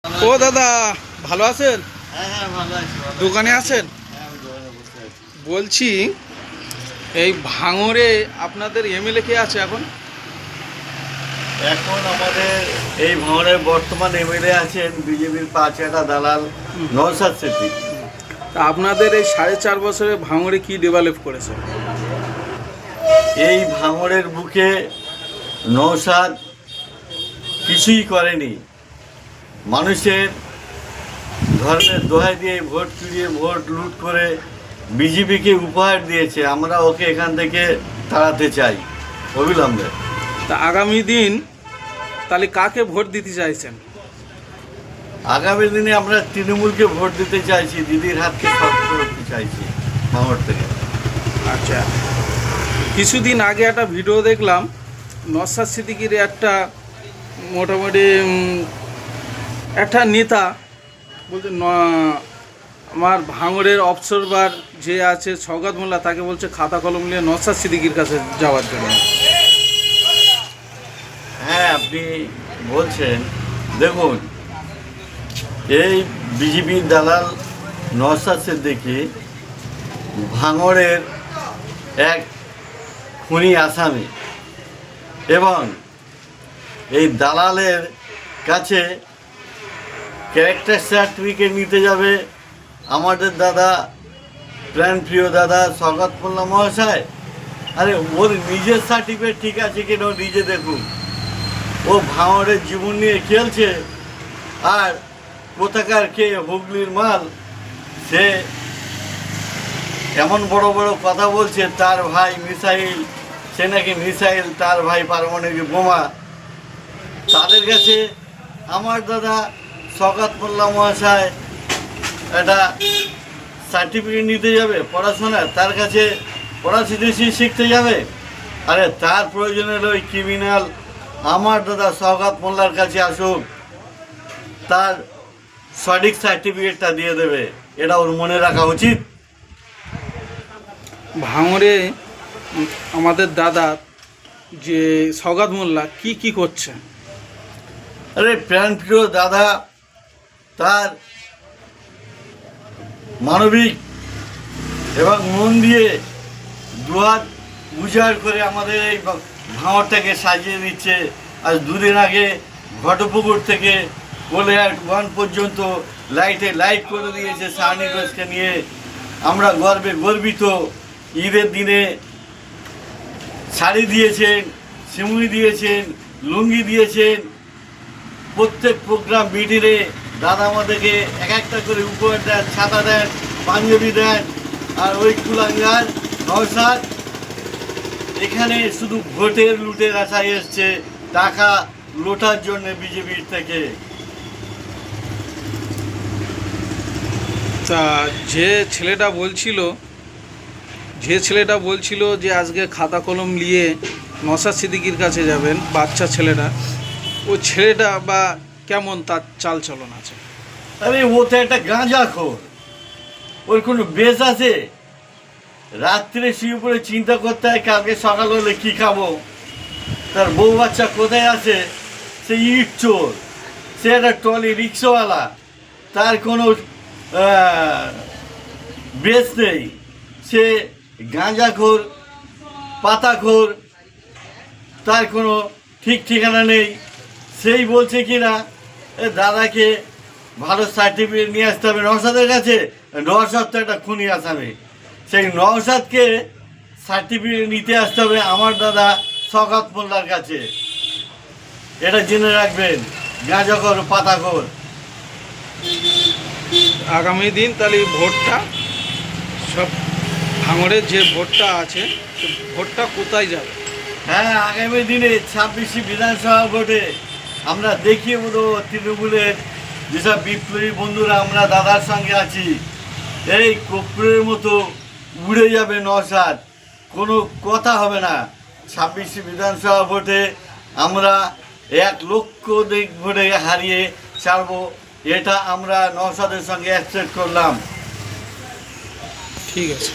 ও দাদা, ভালো আছেন? হ্যাঁ ভালো আছি। দোকানে আছেন? হ্যাঁ, আমি দোকানে বসে আছি। বলছি, এই ভাঙড়ে আপনাদের এমএলএ কে আছে এখন? এখন আমাদের এই ভাঙড়ের বর্তমান এমএলএ আছেন বিজেপির পাঁচটা দালাল নওশাদ সিদ্দিকী। তা আপনাদের এই 4.5 বছরে ভাঙড়ে কি ডেভেলপ করেছে? এই ভাঙড়ের বুকে নওশাদ কিছুই করেনি। মানুষের ধর্মের দোহাই দিয়ে ভোট চুরিয়ে ভোট লুট করে বিজেপিকে উপহার দিয়েছে। আমরা ওকে এখান থেকে তাড়াতে চাই অবিলম্বে। তা আগামী দিন তাহলে কাকে ভোট দিতে চাইছেন? আগামী দিনে আমরা তৃণমূলকে ভোট দিতে চাইছি, দিদির হাতকে শক্ত করতে চাইছি ভাঙড় থেকে। আচ্ছা, কিছুদিন আগে একটা ভিডিও দেখলাম, নওশাদ সিদ্দিকীর একটা মোটামুটি একটা নেতা বলছে আমার ভাঙড়ের অবসরবার যে আছে সওগাত মোল্লা, তাকে বলছে খাতা কলম নিয়ে নওশাদ সিদ্দিকীর কাছে যাওয়ার জন্য। হ্যাঁ, আপনি বলছেন। দেখুন, এই বিজেপির দালাল নওশাদ সিদ্দিকী ভাঙড়ের এক খুনি আসামি এবং এই দালালের কাছে ক্যারেক্টার সার্টিফিকেট নিতে যাবে আমাদের দাদা, প্রাণপ্রিয় দাদা সওগাত মোল্লা মহাশয়। আরে ওর নিজের সার্টিফিকেট ঠিক আছে কিনা ও নিজে দেখুন। ও ভাঙড়ের জীবন নিয়ে খেলছে, আর কোথাকার কে হুগলির মাল, সে এমন বড় বড় কথা বলছে। তার ভাই মিসাইল, সে নাকি মিসাইল, তার ভাই পারমাণবিক বোমা। তাদের কাছে আমার দাদা সওগাত মোল্লা মহাশয় একটা সার্টিফিকেট নিতে যাবে পড়াশোনার, তার কাছে পড়াশোনা শিখতে যাবে। আরে তার প্রয়োজন হলো ওই ক্রিমিনাল আমার দাদা সওগাত মোল্লার কাছে আসুক, তার সঠিক সার্টিফিকেটটা দিয়ে দেবে। এটা ওর মনে রাখা উচিত। ভাঙড়ে আমাদের দাদা যে সওগাত মোল্লা কি করছে? আরে প্রাণপ্রিয় দাদা তার মানবিক এবং মন দিয়ে দুহাত উজাড় করে আমাদের এই ভাঙড়টাকে সাজিয়ে দিচ্ছে। আজ দুদিন আগে ঘটপুকুর থেকে কোলেহাট ওয়ান পর্যন্ত লাইট করে দিয়েছে সাহানি ঘোষকে নিয়ে। আমরা গর্বে গর্বিত। ঈদের দিনে শাড়ি দিয়েছেন, সিমুই দিয়েছেন, লুঙ্গি দিয়েছেন। প্রত্যেক প্রোগ্রাম মিটিংয়ে দাদা আমাদেরকে এক একটা করে উপহার দেন, ছাতা দেন, পাঞ্জাবি দেন। আর ওই কুলাঙ্গার নওশাদ এখানে শুধু ভোটের লুটের আশায় এসছে, টাকা লোটার জন্য বিজেপির থেকে। তা যে ছেলেটা বলছিল যে আজকে খাতা কলম নিয়ে নওশাদ সিদ্দিকীর কাছে যাবেন, বাচ্চা ছেলেটা, ও ছেলেটা বা কেমন তার চাল চলন আছে? আরে ও তো একটা গাঁজাখোর, ওর কোনো বেশ আছে? রাত্রে শুয়ে পড়ে চিন্তা করতে হয় কালকে সকাল হলে কী খাবো। তার বউ বাচ্চা কোথায় আছে? সে ইট চোর, সে একটা ট্রলি রিক্সাওয়ালা, তার কোনো বেশ নেই। সে গাঁজাখোর, পাতাখোর, তার কোনো ঠিক ঠিকানা নেই। সেই বলছে কি না দাদাকে ভালো সার্টিফিকেট নিয়ে আসতে হবে নওশাদের কাছে। নওশাদ তো একটা খুনি আসামি, সেই নওশাদকে সার্টিফিকেট নিতে আসতে হবে আমার দাদা সওগাত মোল্লার কাছে। এটা জেনে রাখবেন, গাঁজাখোর, পাতাখোর। আগামী দিন তাহলে ভোটটা সব ভাঙড়ের যে ভোটটা আছে, ভোটটা কোথায় যাবে? হ্যাঁ, আগামী দিনে 26 বিধানসভা ভোটে আমরা দেখিয়ে দেবো তৃণমূলের যেসব বিপ্লবী বন্ধুরা আমরা দাদার সঙ্গে আছি। এই কর্পূরের মতো উড়ে যাবে নওশাদ, কোনো কথা হবে না। 26 বিধানসভা ভোটে আমরা 1 লক্ষ ভোটে হারিয়ে ছাড়বো। এটা আমরা নওশাদের সঙ্গে অ্যাকসেপ্ট করলাম। ঠিক আছে।